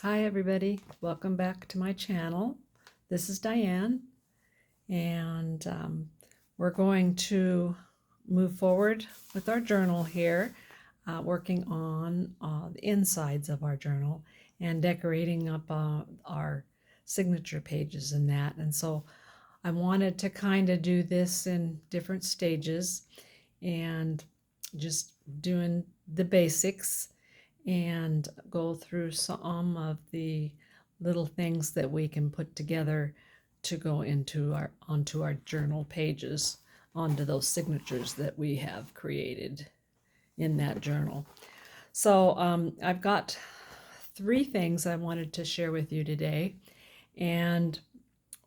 Hi everybody, welcome back to my channel. This is Diane, and we're going to move forward with our journal here, working on the insides of our journal and decorating up our signature pages and that. And so I wanted to kind of do this in different stages and just doing the basics and go through some of the little things that we can put together to go onto our journal pages, onto those signatures that we have created in that journal. So I've got 3 things I wanted to share with you today, and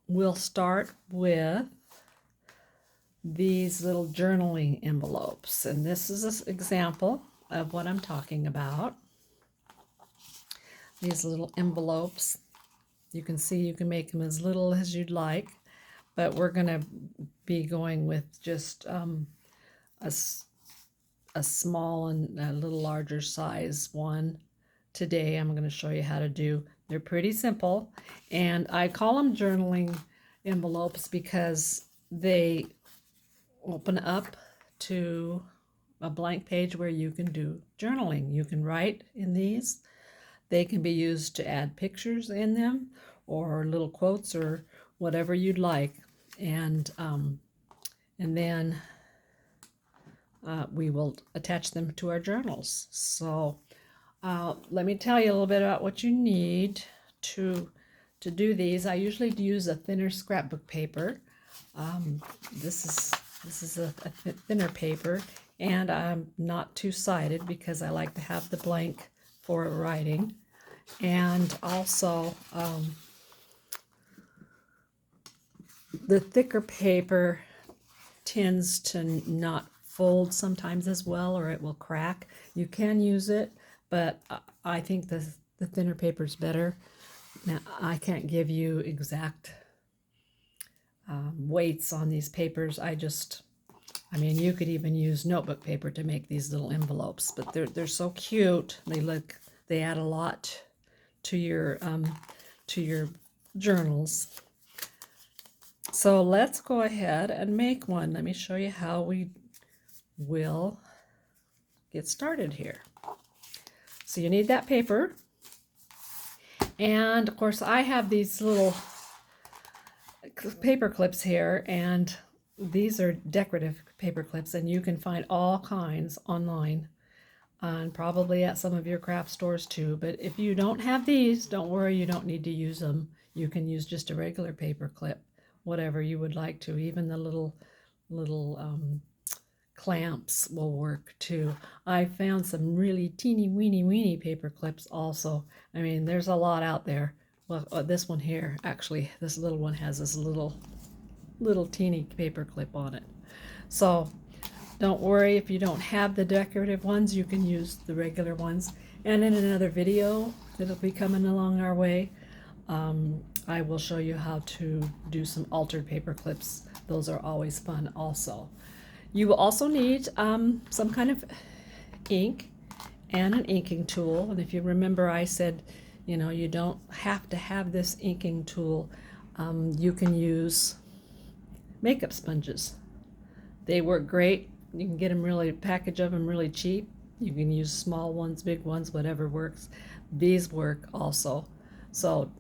we'll start with these little journaling envelopes, and this is an example of what I'm talking about. These little envelopes, you can see you can make them as little as you'd like, but we're going to be going with just a small and a little larger size one today. I'm going to show you how to do. They're pretty simple, and I call them journaling envelopes because they open up to a blank page where you can do journaling. You can write in these. They can be used to add pictures in them or little quotes or whatever you'd like. And then we will attach them to our journals. So let me tell you a little bit about what you need to do these. I usually use a thinner scrapbook paper. This is a thinner paper, and I'm not two-sided because I like to have the blank for writing. And also the thicker paper tends to not fold sometimes as well, or it will crack. You can use it, but I think the thinner paper is better. Now, I can't give you exact weights on these papers. I mean, you could even use notebook paper to make these little envelopes, but they're so cute. They add a lot to your journals. So let's go ahead and make one. Let me show you how we will get started here. So you need that paper, and of course I have these little paper clips here, and these are decorative paper clips, and you can find all kinds online and probably at some of your craft stores too. But if you don't have these, don't worry, you don't need to use them. You can use just a regular paper clip, whatever you would like to. Even the little clamps will work too. I found some really teeny weeny paper clips also. I mean, there's a lot out there. Well, this one here, actually, this little one has this little teeny paper clip on it. So don't worry if you don't have the decorative ones, you can use the regular ones. And in another video that'll be coming along our way, I will show you how to do some altered paper clips. Those are always fun also. You will also need some kind of ink and an inking tool. And if you remember, I said, you know, you don't have to have this inking tool. You can use makeup sponges. They work great. You can get them package of them really cheap. You can use small ones, big ones, whatever works. These work also. So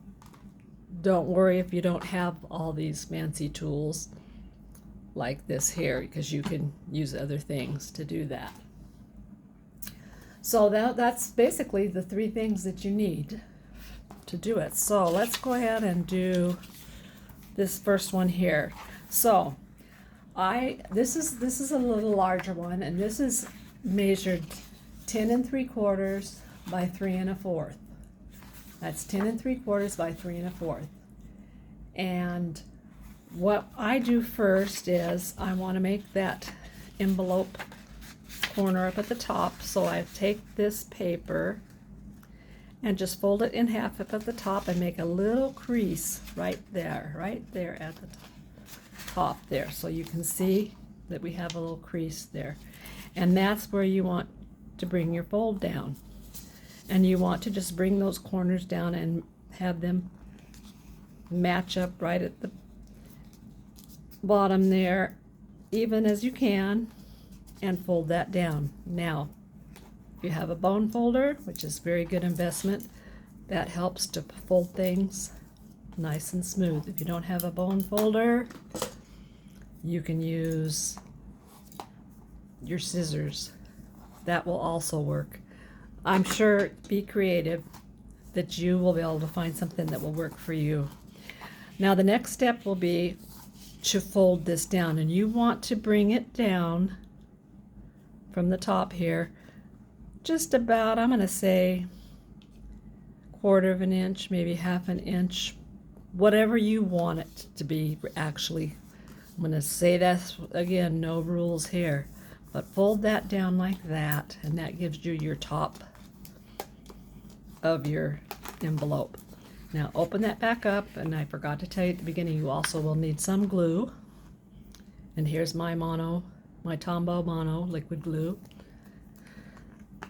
don't worry if you don't have all these fancy tools like this here, because you can use other things to do that. So that's basically the 3 things that you need to do it. So let's go ahead and do this first one here. So this is a little larger one, and this is measured 10 3/4 by 3 1/4. That's 10 3/4 by 3 1/4. And what I do first is I want to make that envelope corner up at the top. So I take this paper and just fold it in half up at the top and make a little crease right there at the top there, so you can see that we have a little crease there, and that's where you want to bring your fold down. and you want to just bring those corners down and have them match up right at the bottom there, even as you can, and fold that down. Now, if you have a bone folder, which is very good investment, that helps to fold things nice and smooth. If you don't have a bone folder, you can use your scissors. That will also work. I'm sure, be creative, that you will be able to find something that will work for you. Now the next step will be to fold this down, and you want to bring it down from the top here just about, I'm going to say, 1/4 of an inch, maybe 1/2 an inch, whatever you want it to be. Actually, I'm going to say that again, no rules here, but fold that down like that, and that gives you your top of your envelope. Now open that back up, and I forgot to tell you at the beginning, you also will need some glue. And here's my Tombow Mono liquid glue.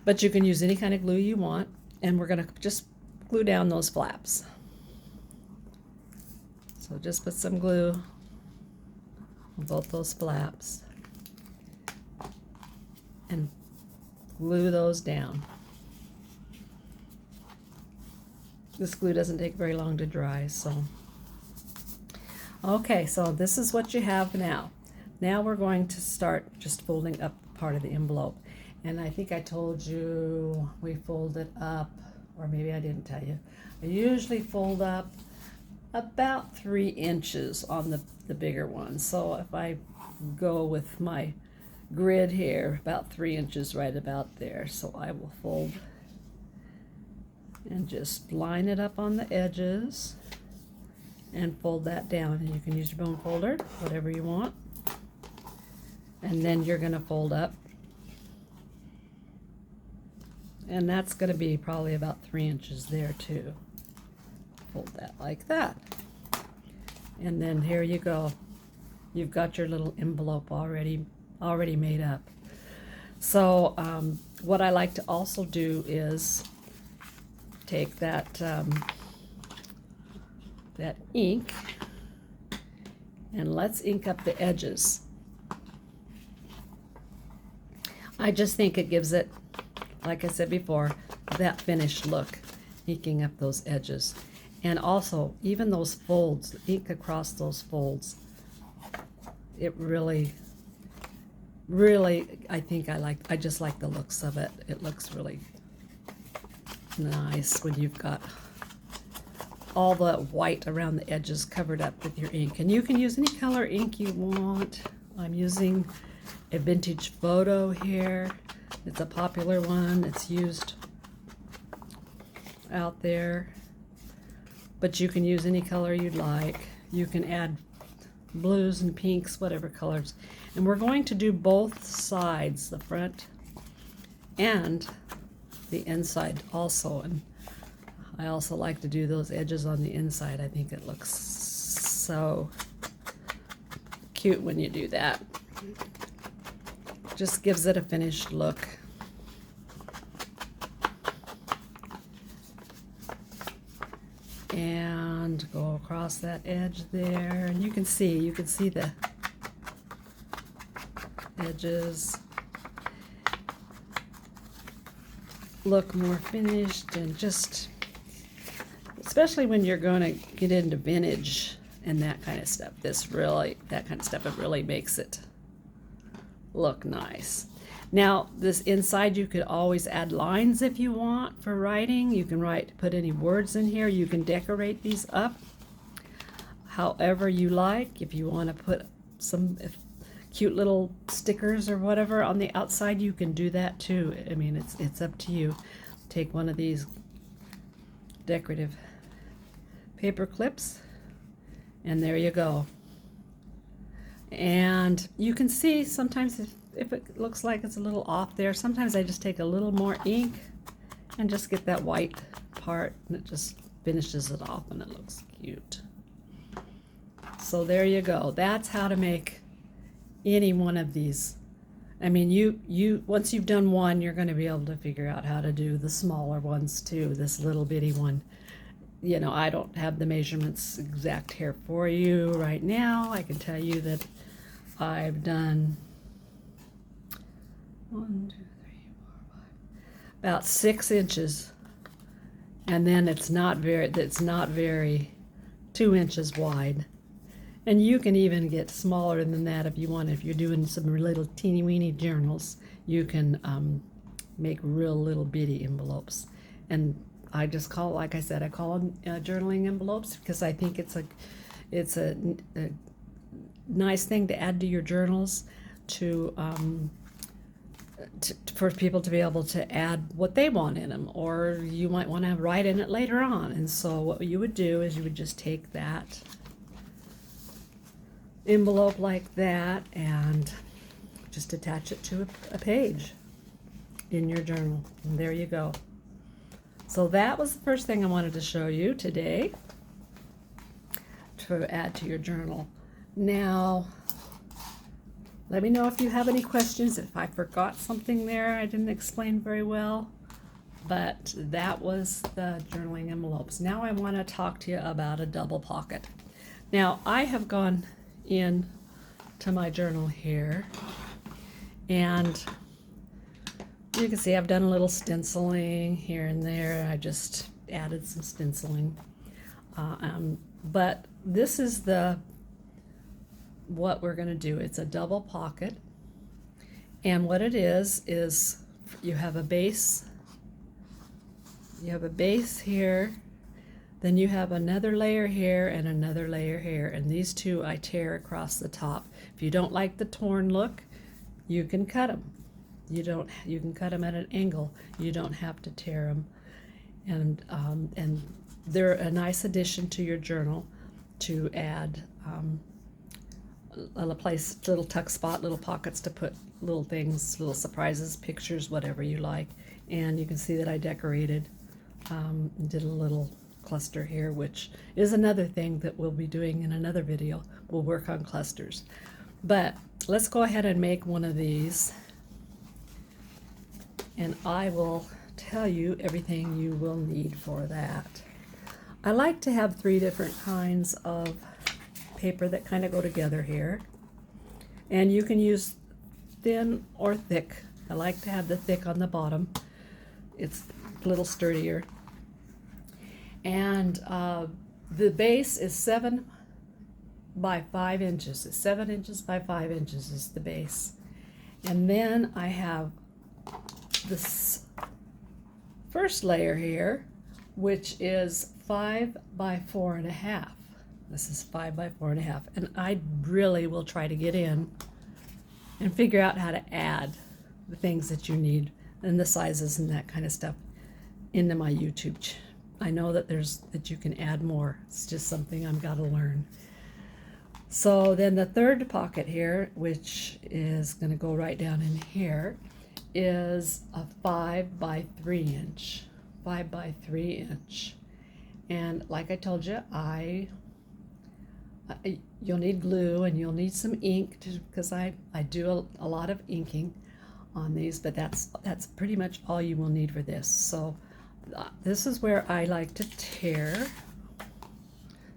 But you can use any kind of glue you want, and we're going to just glue down those flaps. So just put some glue on both those flaps and glue those down. This glue doesn't take very long to dry, so. Okay, so this is what you have now. Now we're going to start just folding up part of the envelope. And I think I told you we fold it up, or maybe I didn't tell you. I usually fold up about 3 inches on the bigger one. So if I go with my grid here, about 3 inches right about there. So I will fold and just line it up on the edges and fold that down. And you can use your bone folder, whatever you want. And then you're going to fold up. And that's going to be probably about 3 inches there too. Fold that like that. And then here you go. You've got your little envelope already made up. So what I like to also do is take that that ink, and let's ink up the edges. I just think it gives it, like I said before, that finished look, inking up those edges. And also, even those folds, the ink across those folds, it really, I just like the looks of it. It looks really nice when you've got all the white around the edges covered up with your ink. And you can use any color ink you want. I'm using a Vintage Photo here. It's a popular one. It's used out there. But you can use any color you'd like. You can add blues and pinks, whatever colors. And we're going to do both sides, the front and the inside also. And I also like to do those edges on the inside. I think it looks so cute when you do that. Just gives it a finished look. And go across that edge there, and you can see the edges look more finished, and just especially when you're going to get into vintage and that kind of stuff, that kind of stuff, it really makes it look nice. Now this inside, you could always add lines if you want for writing. You can put any words in here. You can decorate these up however you like. If you want to put some cute little stickers or whatever on the outside, you can do that too. I mean, it's up to you. Take one of these decorative paper clips, and there you go. And you can see sometimes if it looks like it's a little off there, sometimes I just take a little more ink and just get that white part, and it just finishes it off, and it looks cute. So there you go. That's how to make any one of these I mean, you once you've done one, you're going to be able to figure out how to do the smaller ones too. This little bitty one. You know, I don't have the measurements exact here for you right now. I can tell you that I've done 1, 2, 3, 4, 5, about 6 inches, and then it's not very 2 inches wide. And you can even get smaller than that if you want. If you're doing some little teeny weeny journals, you can make real little bitty envelopes. And I just call, like I said, I call them journaling envelopes because I think it's a nice thing to add to your journals for people to be able to add what they want in them, or you might want to write in it later on. And so what you would do is you would just take that envelope like that and just attach it to a page in your journal, and there you go. So that was the first thing I wanted to show you today to add to your journal. Now let me know if you have any questions, if I forgot something there I didn't explain very well, but that was the journaling envelopes. Now I want to talk to you about a double pocket. Now I have gone in to my journal here, and you can see I've done a little stenciling here and there. I just added some stenciling, but this is what we're going to do. It's a double pocket, and what it is you have a base here, then you have another layer here and another layer here, and these two I tear across the top. If you don't like the torn look, you can cut them. You can cut them at an angle. You don't have to tear them, and they're a nice addition to your journal to add little tuck spot, little pockets to put little things, little surprises, pictures, whatever you like. And you can see that I decorated, did a little cluster here, which is another thing that we'll be doing in another video. We'll work on clusters. But let's go ahead and make one of these, and I will tell you everything you will need for that. I like to have 3 different kinds of paper that kind of go together here, and you can use thin or thick. I like to have the thick on the bottom. It's a little sturdier. And the base is 7 by 5 inches. It's 7 inches by 5 inches is the base. And then I have this first layer here, which is 5 by 4.5. This is 5 by 4.5. And I really will try to get in and figure out how to add the things that you need and the sizes and that kind of stuff into my YouTube channel. I know that you can add more. It's just something I've got to learn. So then the third pocket here, which is going to go right down in here, is a 5 by 3 inch. 5 by 3 inch. And like I told you, you'll need glue and you'll need some ink because I do a lot of inking on these, but that's pretty much all you will need for this. So this is where I like to tear.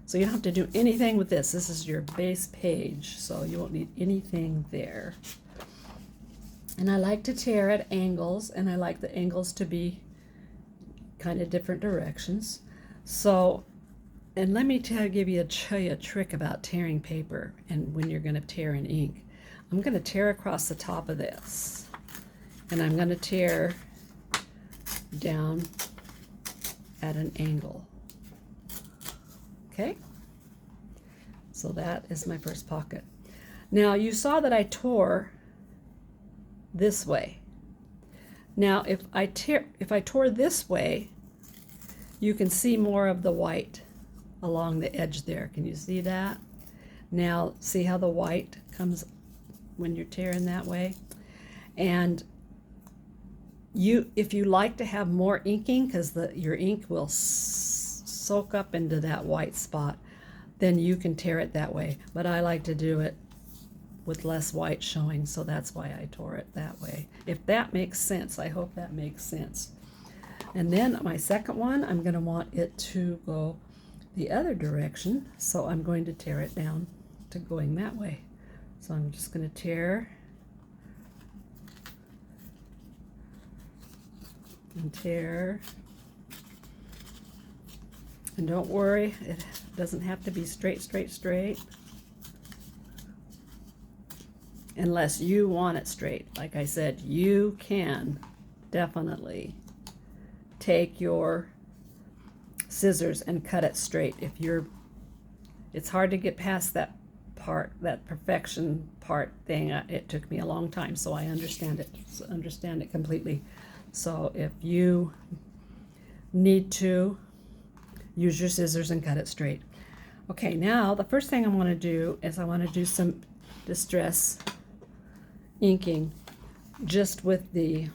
So you don't have to do anything with this. This is your base page, so you won't need anything there. And I like to tear at angles, and I like the angles to be kind of different directions. So, and let me show you a trick about tearing paper and when you're going to tear in ink. I'm going to tear across the top of this, and I'm going to tear down at an angle. Okay, so that is my first pocket. Now you saw that I tore this way. Now if I tore this way, you can see more of the white along the edge there. Can you see that? Now see how the white comes when you're tearing that way? And if you like to have more inking, because your ink will soak up into that white spot, then you can tear it that way. But I like to do it with less white showing, so that's why I tore it that way. If that makes sense, I hope that makes sense. And then my second one, I'm going to want it to go the other direction, so I'm going to tear it down to going that way. So I'm just going to tear and tear. And don't worry, it doesn't have to be straight, straight, straight. Unless you want it straight. Like I said, you can definitely take your scissors and cut it straight. It's hard to get past that part, that perfection part thing. It took me a long time, so I understand it completely. So if you need to, use your scissors and cut it straight. Okay, now the first thing I want to do is I want to do some distress inking just with the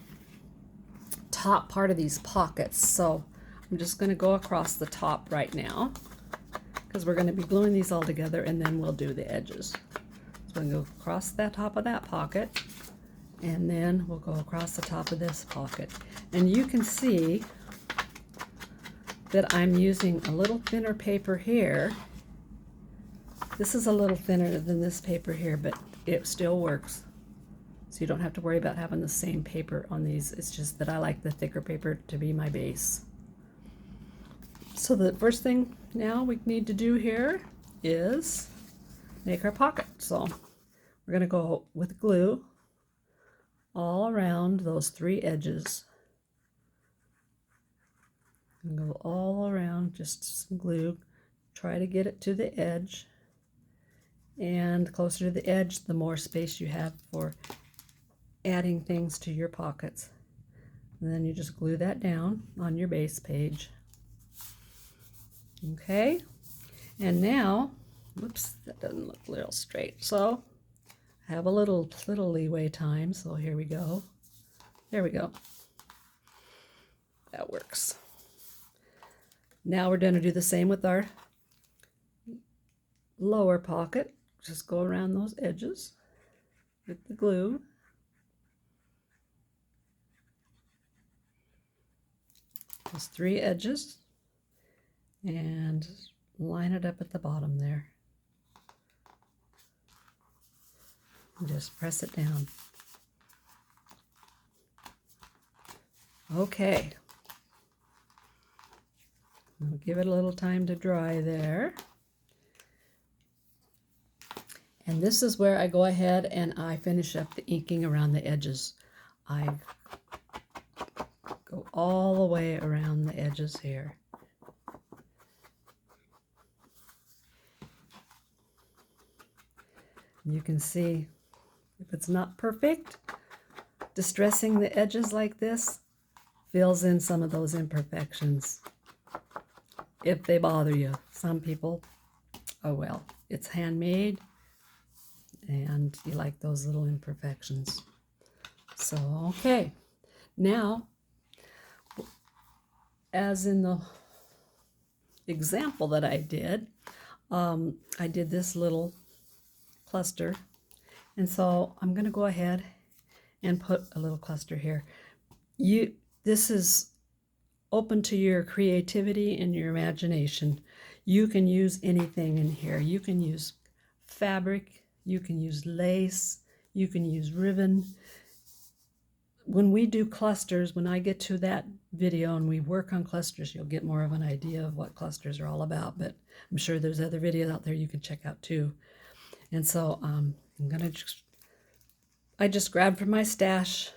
top part of these pockets. So I'm just going to go across the top right now because we're going to be gluing these all together, and then we'll do the edges. So I'm going to go across the top of that pocket, and then we'll go across the top of this pocket. And you can see that I'm using a little thinner paper here. This is a little thinner than this paper here, but it still works. So you don't have to worry about having the same paper on these. It's just that I like the thicker paper to be my base. So the first thing now we need to do here is make our pocket. So we're going to go with glue all around those three edges. And go all around, just some glue. Try to get it to the edge. And the closer to the edge, the more space you have for adding things to your pockets. And then you just glue that down on your base page. Okay, and now, whoops, that doesn't look real straight. So I have a little leeway time, so here we go. There we go. That works. Now we're going to do the same with our lower pocket. Just go around those edges with the glue. Those three edges, and line it up at the bottom there. And just press it down. Okay. We'll give it a little time to dry there. And this is where I go ahead and I finish up the inking around the edges. I go all the way around the edges here. You can see if it's not perfect, distressing the edges like this fills in some of those imperfections. If they bother you. Some people, oh well, it's handmade and you like those little imperfections. So, okay. Now, as in the example that I did this little cluster. And so I'm going to go ahead and put a little cluster here. This is open to your creativity and your imagination. You can use anything in here. You can use fabric, you can use lace, you can use ribbon. When we do clusters, when I get to that video and we work on clusters, you'll get more of an idea of what clusters are all about, but I'm sure there's other videos out there you can check out too. And so I just grabbed from my stash,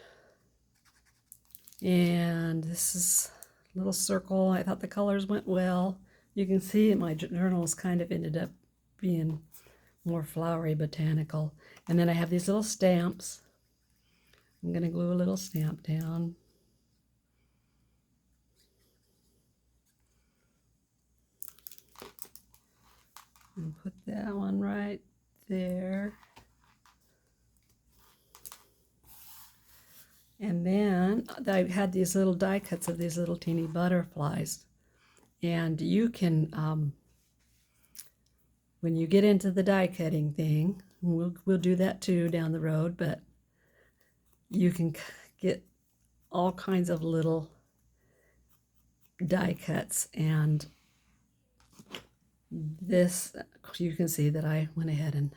and this is a little circle. I thought the colors went well. You can see my journals kind of ended up being more flowery, botanical. And then I have these little stamps. I'm going to glue a little stamp down. And put that one right there. And then I had these little die cuts of these little teeny butterflies. And you can, when you get into the die cutting thing, We'll do that too down the road, but you can get all kinds of little die cuts, and this, you can see that I went ahead and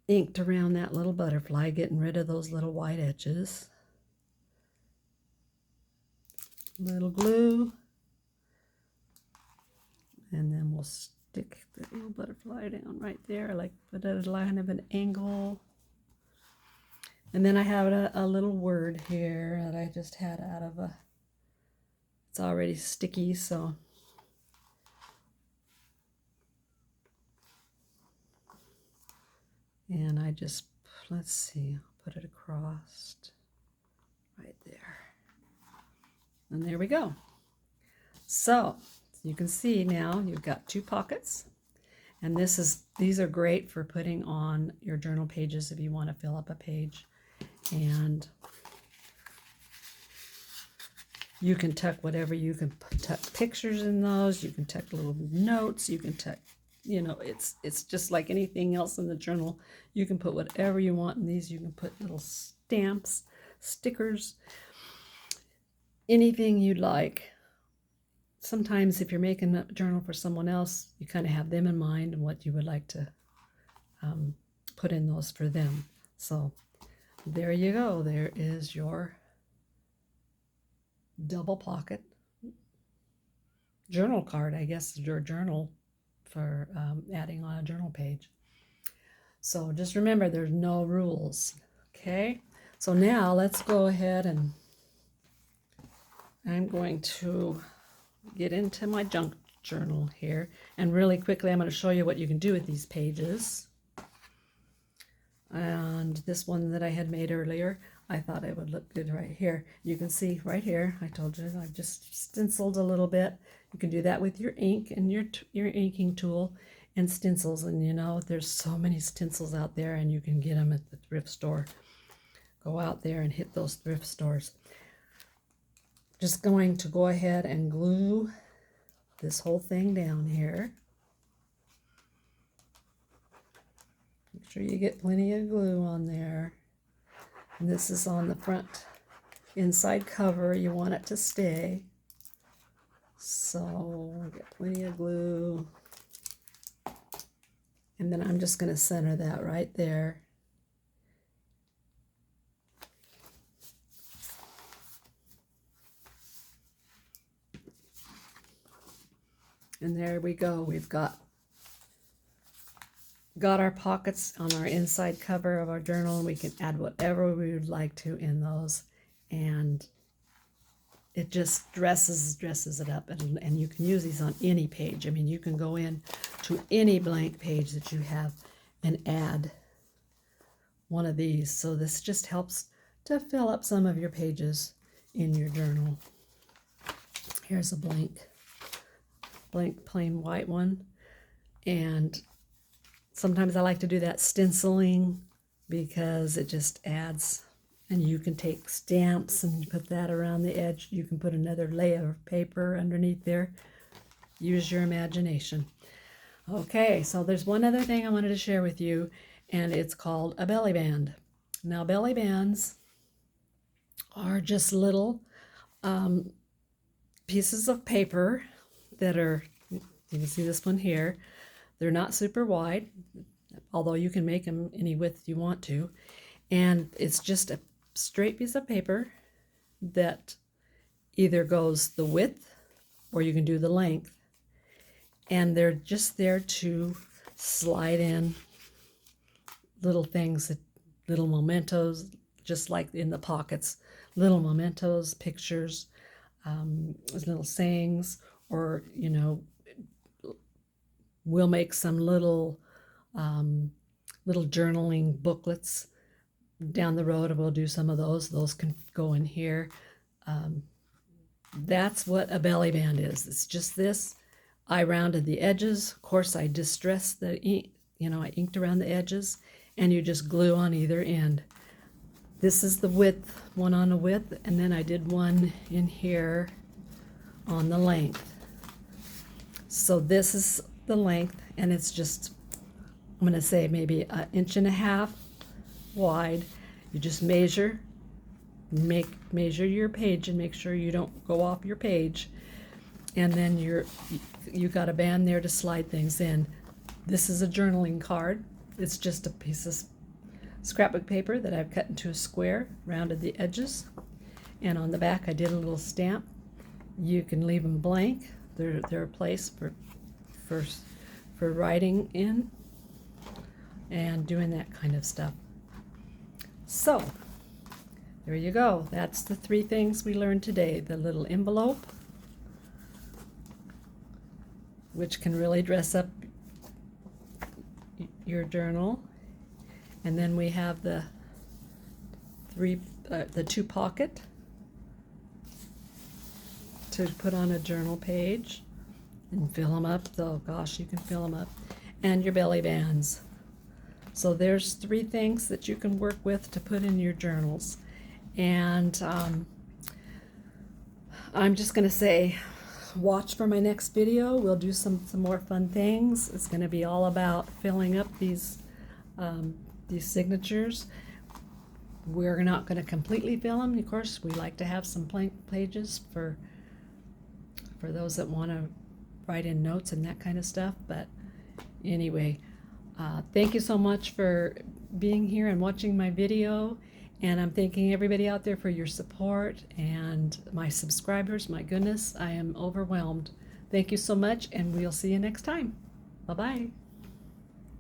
inked around that little butterfly, getting rid of those little white edges. Little glue, and then we'll stick the little butterfly down right there. I like put a line of an angle. And then I have a little word here that I just had out of a, it's already sticky, so and I just, let's see, I'll put it across right there. And there we go. So you can see now you've got 2 pockets. And these are great for putting on your journal pages if you want to fill up a page. And you can tuck whatever, you can tuck pictures in those, you can tuck little notes, you can tuck, you know, it's just like anything else in the journal. You can put whatever you want in these. You can put little stamps, stickers, anything you'd like. Sometimes if you're making a journal for someone else, you kind of have them in mind and what you would like to put in those for them. So there you go. There is your double pocket journal card. I guess your journal for adding on a journal page. So just remember, there's no rules. Okay, so now let's go ahead and I'm going to get into my junk journal here, and really quickly I'm going to show you what you can do with these pages. And this one that I had made earlier, I thought it would look good right here. You can see right here, I told you I just stenciled a little bit. You can do that with your ink and your inking tool and stencils. And you know, there's so many stencils out there, and you can get them at the thrift store. Go out there and hit those thrift stores. Just going to go ahead and glue this whole thing down here. Make sure you get plenty of glue on there. And this is on the front inside cover. You want it to stay. So get plenty of glue. And then I'm just going to center that right there. And there we go. We've got our pockets on our inside cover of our journal, and we can add whatever we would like to in those. And it just dresses it up, and you can use these on any page. I mean, you can go in to any blank page that you have and add one of these. So this just helps to fill up some of your pages in your journal. Here's a blank plain white one, and sometimes I like to do that stenciling because it just adds. And you can take stamps and put that around the edge. You can put another layer of paper underneath there. Use your imagination. Okay, so there's one other thing I wanted to share with you, and it's called a belly band. Now, belly bands are just little pieces of paper that are, you can see this one here. They're not super wide, although you can make them any width you want to. And it's just a straight piece of paper that either goes the width or you can do the length. And they're just there to slide in little things, little mementos, just like in the pockets, little mementos, pictures, little sayings, or, you know, we'll make some little journaling booklets down the road, and we'll do some of those. Those can go in here. That's what a belly band is. It's just this. I rounded the edges. Of course, I distressed the ink. You know, I inked around the edges, and you just glue on either end. This is the width, one on the width, and then I did one in here on the length. So this is the length, and it's just I'm going to say maybe 1.5 inches wide. You just measure your page and make sure you don't go off your page. And then you got a band there to slide things in. This is a journaling card. It's just a piece of scrapbook paper that I've cut into a square, rounded the edges, and on the back I did a little stamp. You can leave them blank. They're a place for writing in and doing that kind of stuff. So there you go. That's the 3 things we learned today. The little envelope, which can really dress up your journal, and then we have the 2 pocket to put on a journal page and fill them up. Oh gosh, you can fill them up. And your belly bands. So there's 3 things that you can work with to put in your journals. And I'm just going to say, watch for my next video. We'll do some more fun things. It's going to be all about filling up these signatures. We're not going to completely fill them. Of course, we like to have some blank pages for those that want to write in notes and that kind of stuff. But anyway, thank you so much for being here and watching my video. And I'm thanking everybody out there for your support and my subscribers. My goodness, I am overwhelmed. Thank you so much, and we'll see you next time. Bye-bye.